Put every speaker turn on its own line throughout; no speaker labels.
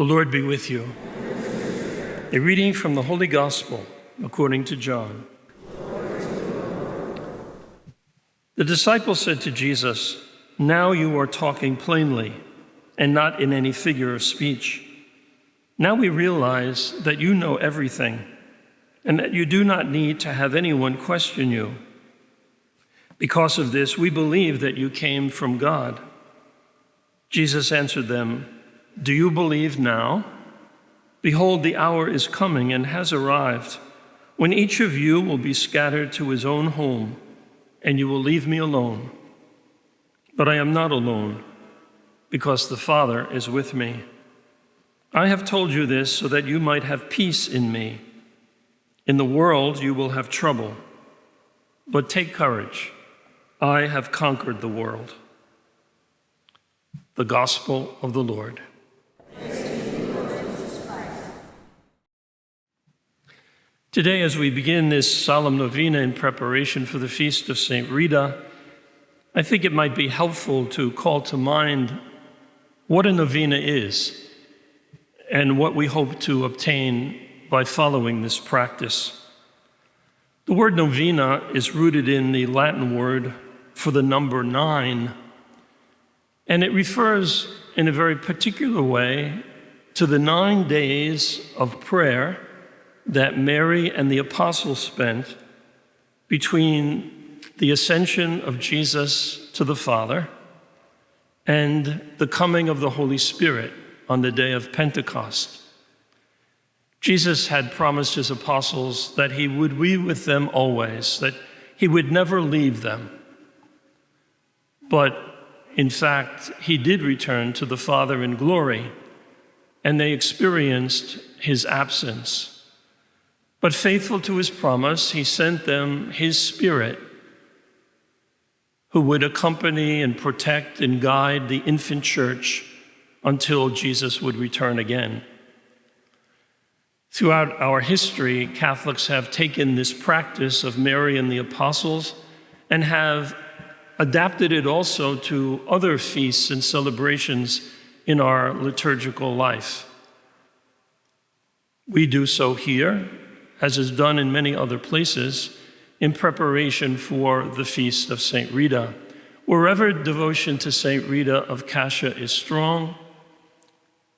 The Lord be with you. A reading from the Holy Gospel according to John. The disciples said to Jesus, "Now you are talking plainly and not in any figure of speech. Now we realize that you know everything and that you do not need to have anyone question you. Because of this, we believe that you came from God." Jesus answered them, "Do you believe now? Behold, the hour is coming and has arrived when each of you will be scattered to his own home, and you will leave me alone. But I am not alone, because the Father is with me. I have told you this so that you might have peace in me. In the world you will have trouble, but take courage. I have conquered the world." The Gospel of the Lord. Today, as we begin this Solemn Novena in preparation for the feast of Saint Rita, I think it might be helpful to call to mind what a novena is and what we hope to obtain by following this practice. The word novena is rooted in the Latin word for the number 9, and it refers in a very particular way to the 9 days of prayer that Mary and the apostles spent between the ascension of Jesus to the Father and the coming of the Holy Spirit on the day of Pentecost. Jesus had promised his apostles that he would be with them always, that he would never leave them. But in fact, he did return to the Father in glory, and they experienced his absence. But faithful to his promise, he sent them his Spirit, who would accompany and protect and guide the infant church until Jesus would return again. Throughout our history, Catholics have taken this practice of Mary and the apostles and have adapted it also to other feasts and celebrations in our liturgical life. We do so here, as is done in many other places, in preparation for the feast of Saint Rita. Wherever devotion to Saint Rita of Cascia is strong,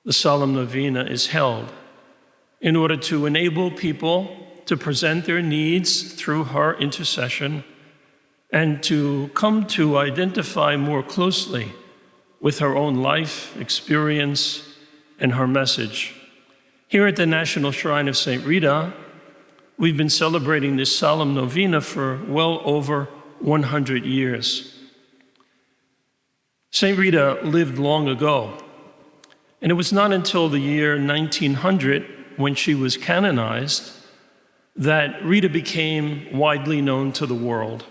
the Solemn Novena is held in order to enable people to present their needs through her intercession and to come to identify more closely with her own life, experience, and her message. Here at the National Shrine of Saint Rita, we've been celebrating this Solemn Novena for well over 100 years. Saint Rita lived long ago, and it was not until the year 1900, when she was canonized, that Rita became widely known to the world.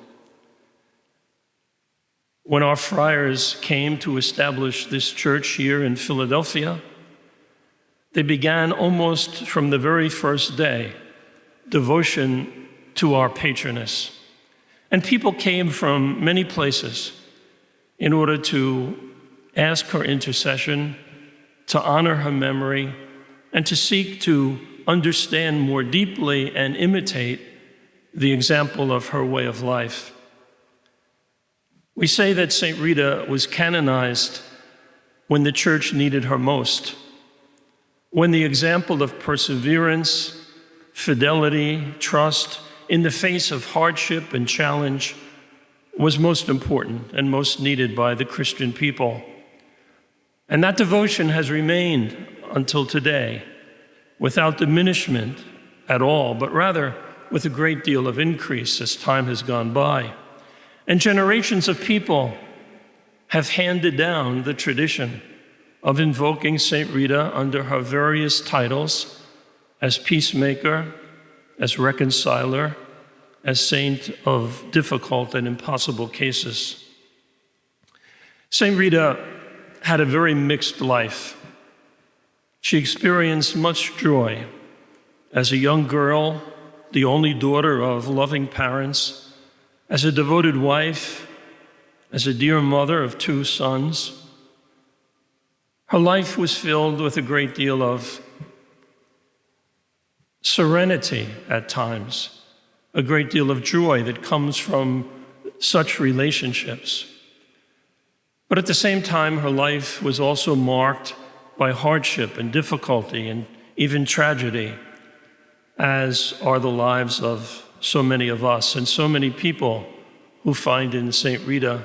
When our friars came to establish this church here in Philadelphia, they began almost from the very first day devotion to our patroness. And people came from many places in order to ask her intercession, to honor her memory, and to seek to understand more deeply and imitate the example of her way of life. We say that Saint Rita was canonized when the church needed her most, when the example of perseverance, fidelity, trust in the face of hardship and challenge was most important and most needed by the Christian people. And that devotion has remained until today, without diminishment at all, but rather with a great deal of increase as time has gone by. And generations of people have handed down the tradition of invoking Saint Rita under her various titles as peacemaker, as reconciler, as saint of difficult and impossible cases. Saint Rita had a very mixed life. She experienced much joy as a young girl, the only daughter of loving parents, as a devoted wife, as a dear mother of 2 sons. Her life was filled with a great deal of serenity at times, a great deal of joy that comes from such relationships. But at the same time, her life was also marked by hardship and difficulty and even tragedy, as are the lives of so many of us and so many people who find in Saint Rita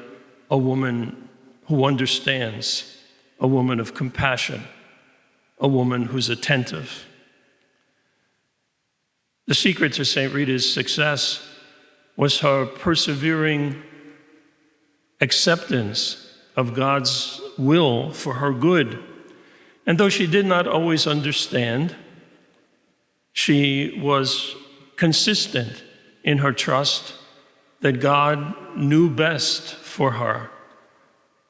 a woman who understands, a woman of compassion, a woman who's attentive. The secret to Saint Rita's success was her persevering acceptance of God's will for her good. And though she did not always understand, she was consistent in her trust that God knew best for her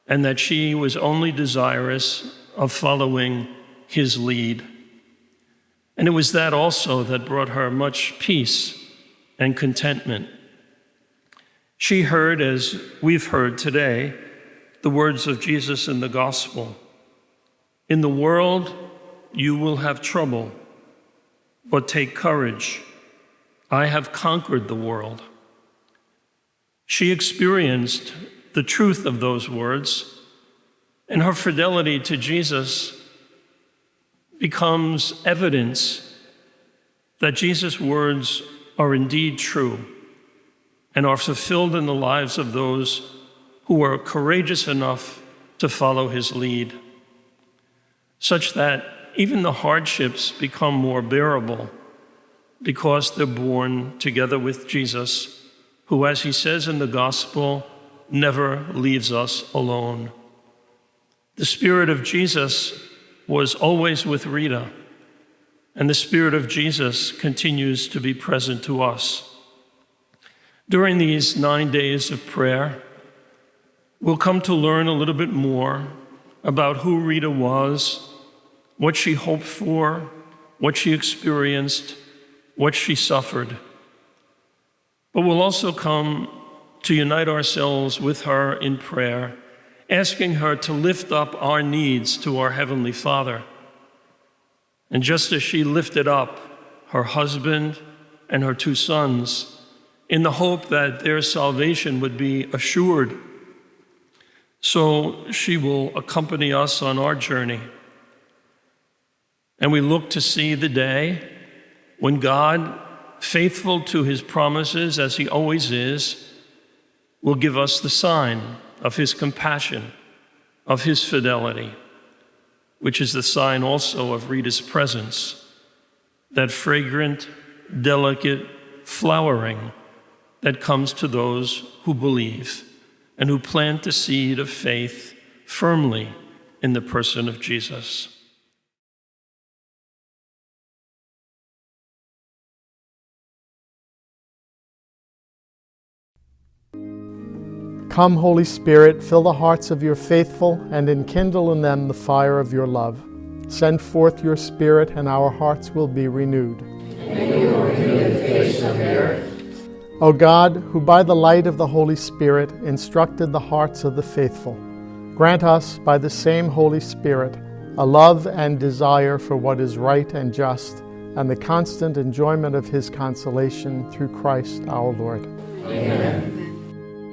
and that she was only desirous of following his lead. And it was that also that brought her much peace and contentment. She heard, as we've heard today, the words of Jesus in the gospel. In the world, you will have trouble, but take courage. I have conquered the world. She experienced the truth of those words, and her fidelity to Jesus becomes evidence that Jesus' words are indeed true and are fulfilled in the lives of those who are courageous enough to follow his lead, such that even the hardships become more bearable because they're born together with Jesus, who, as he says in the gospel, never leaves us alone. The Spirit of Jesus was always with Rita, and the Spirit of Jesus continues to be present to us. During these 9 days of prayer, we'll come to learn a little bit more about who Rita was, what she hoped for, what she experienced, what she suffered. But we'll also come to unite ourselves with her in prayer, asking her to lift up our needs to our Heavenly Father. And just as she lifted up her husband and her 2 sons in the hope that their salvation would be assured, so she will accompany us on our journey. And we look to see the day when God, faithful to his promises as he always is, will give us the sign of his compassion, of his fidelity, which is the sign also of Rita's presence, that fragrant, delicate flowering that comes to those who believe and who plant the seed of faith firmly in the person of Jesus.
Come, Holy Spirit, fill the hearts of your faithful and enkindle in them the fire of your love. Send forth your Spirit, and our hearts will be renewed.
And you will renew the face of the earth.
O God, who by the light of the Holy Spirit instructed the hearts of the faithful, grant us, by the same Holy Spirit, a love and desire for what is right and just, and the constant enjoyment of his consolation through Christ our Lord.
Amen.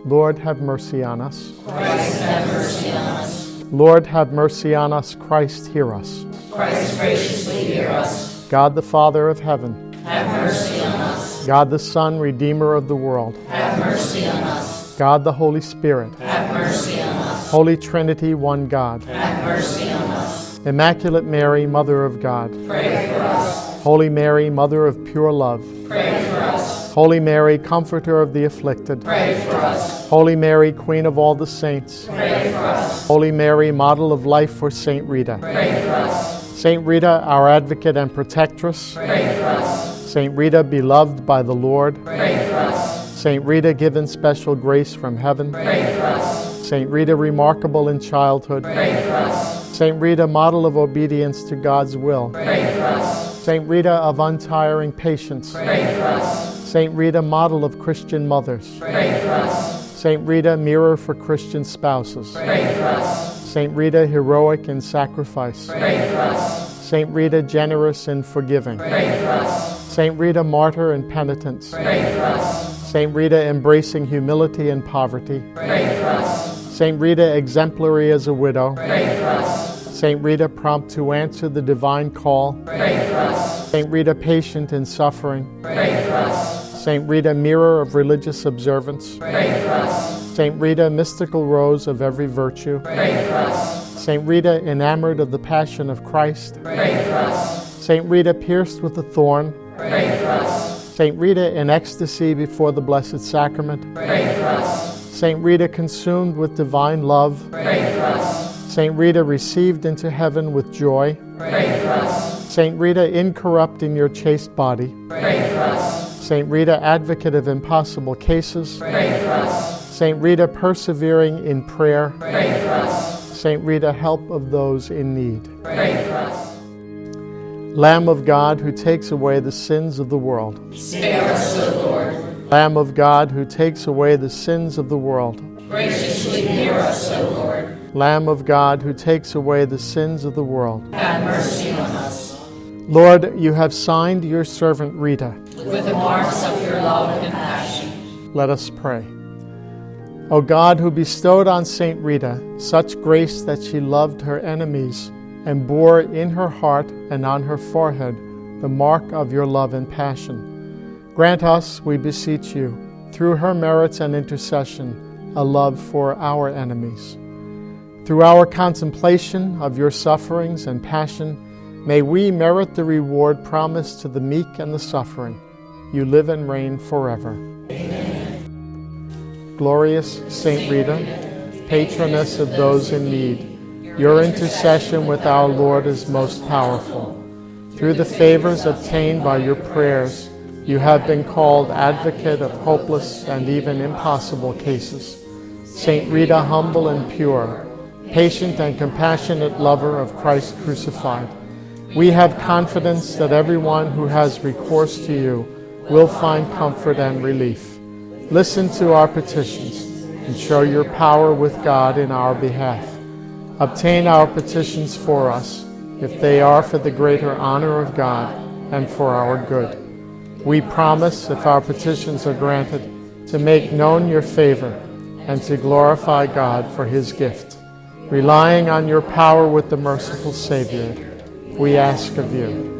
Lord, have mercy on us.
Christ, have mercy on us.
Lord, have mercy on us. Christ, hear us.
Christ, graciously hear us.
God the Father of heaven,
have mercy on us.
God the Son, Redeemer of the world,
have mercy on us.
God the Holy Spirit,
have mercy on us.
Holy Trinity, one God,
have mercy on us.
Immaculate Mary, Mother of God,
pray for us.
Holy Mary, Mother of pure love,
pray for us.
Holy Mary, Comforter of the afflicted,
pray for us.
Holy Mary, Queen of all the saints,
pray for us.
Holy Mary, Model of life for Saint Rita,
pray for us.
Saint Rita, our advocate and protectress,
pray for us.
Saint Rita, beloved by the Lord,
pray for us.
Saint Rita, given special grace from heaven,
pray for us.
Saint Rita, remarkable in childhood,
pray for us.
Saint Rita, model of obedience to God's will,
pray for us.
Saint Rita of untiring patience,
pray for us.
Saint Rita, model of Christian mothers,
pray for us.
Saint Rita, mirror for Christian spouses,
pray for us.
Saint Rita, heroic in sacrifice.
Pray for us.
Saint Rita, generous in forgiving.
Pray for us.
Saint Rita, martyr in penitence.
Pray for us.
Saint Rita, embracing humility and poverty.
Pray for us.
Saint Rita, exemplary as a widow.
Pray for us.
Saint Rita, prompt to answer the divine call.
Pray for us.
Saint Rita, patient in suffering.
Pray for us.
Saint Rita, mirror of religious observance.
Pray for us.
Saint Rita, mystical rose of every virtue.
Pray for us.
Saint Rita, enamored of the passion of Christ.
Pray for us.
Saint Rita, pierced with a thorn.
Pray for us.
Saint Rita, in ecstasy before the Blessed Sacrament.
Pray for us.
Saint Rita, consumed with divine love.
Pray for us.
Saint Rita, received into heaven with joy.
Pray for us.
Saint Rita, incorrupt in your chaste body.
Pray for us.
Saint Rita, advocate of impossible cases.
Pray for us.
Saint Rita, persevering in prayer.
Pray for us.
Saint Rita, help of those in need.
Pray for us.
Lamb of God, who takes away the sins of the world.
Spare us, O Lord.
Lamb of God, who takes away the sins of the world.
Graciously hear us, O Lord.
Lamb of God, who takes away the sins of the world.
Have mercy on us.
Lord, you have signed your servant Rita.
With the marks of your love and compassion.
Let us pray. O God, who bestowed on Saint Rita such grace that she loved her enemies and bore in her heart and on her forehead the mark of your love and passion, grant us, we beseech you, through her merits and intercession, a love for our enemies. Through our contemplation of your sufferings and passion, may we merit the reward promised to the meek and the suffering. You live and reign forever. Amen. Glorious Saint Rita, patroness of those in need, your intercession with our Lord is most powerful. Through the favors obtained by your prayers, you have been called advocate of hopeless and even impossible cases. Saint Rita, humble and pure, patient and compassionate lover of Christ crucified, we have confidence that everyone who has recourse to you will find comfort and relief. Listen to our petitions and show your power with God in our behalf. Obtain our petitions for us, if they are for the greater honor of God and for our good. We promise, if our petitions are granted, to make known your favor and to glorify God for his gift. Relying on your power with the merciful Savior, we ask of you.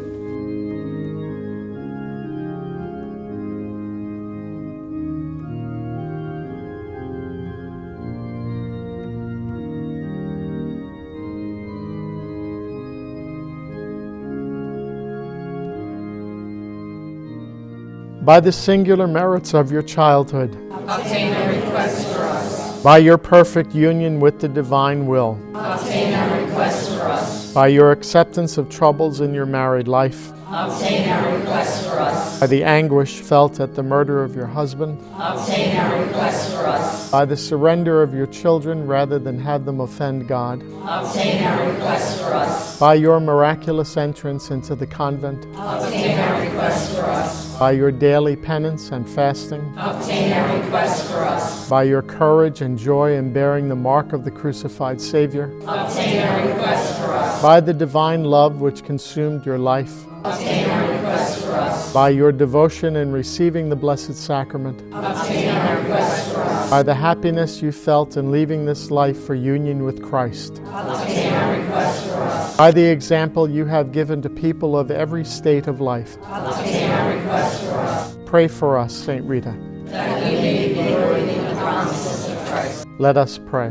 By the singular merits of your childhood,
Obtain our request for us.
by your perfect union with the divine will,
Obtain our request for us.
by your acceptance of troubles in your married life,
Obtain our request for us.
by the anguish felt at the murder of your husband,
Obtain our request for us.
by the surrender of your children rather than have them offend God,
Obtain our request for us.
by your miraculous entrance into the convent,
Obtain our request for us.
by your daily penance and fasting,
Obtain our request for us.
by your courage and joy in bearing the mark of the crucified Savior,
Obtain our request for us.
by the divine love which consumed your life,
Obtain our request for us.
by your devotion in receiving the Blessed Sacrament,
Obtain our request for us.
by the happiness you felt in leaving this life for union with Christ,
Obtain our request for us.
by the example you have given to people of every state of life.
Obtain our request for us.
Pray for us, Saint Rita.
That we may be worthy of the promises of Christ.
Let us pray.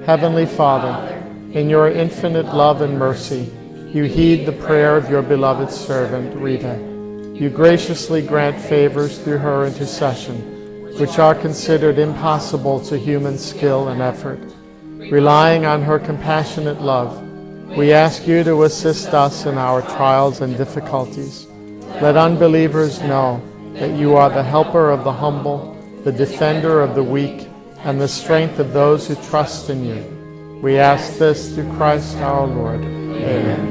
Heavenly Father, in your infinite love and mercy, you heed the prayer of your beloved servant, Rita. You graciously grant favors through her intercession, which are considered impossible to human skill and effort. Relying on her compassionate love, we ask you to assist us in our trials and difficulties. Let unbelievers know that you are the helper of the humble, the defender of the weak, and the strength of those who trust in you. We ask this through Christ our Lord. Amen.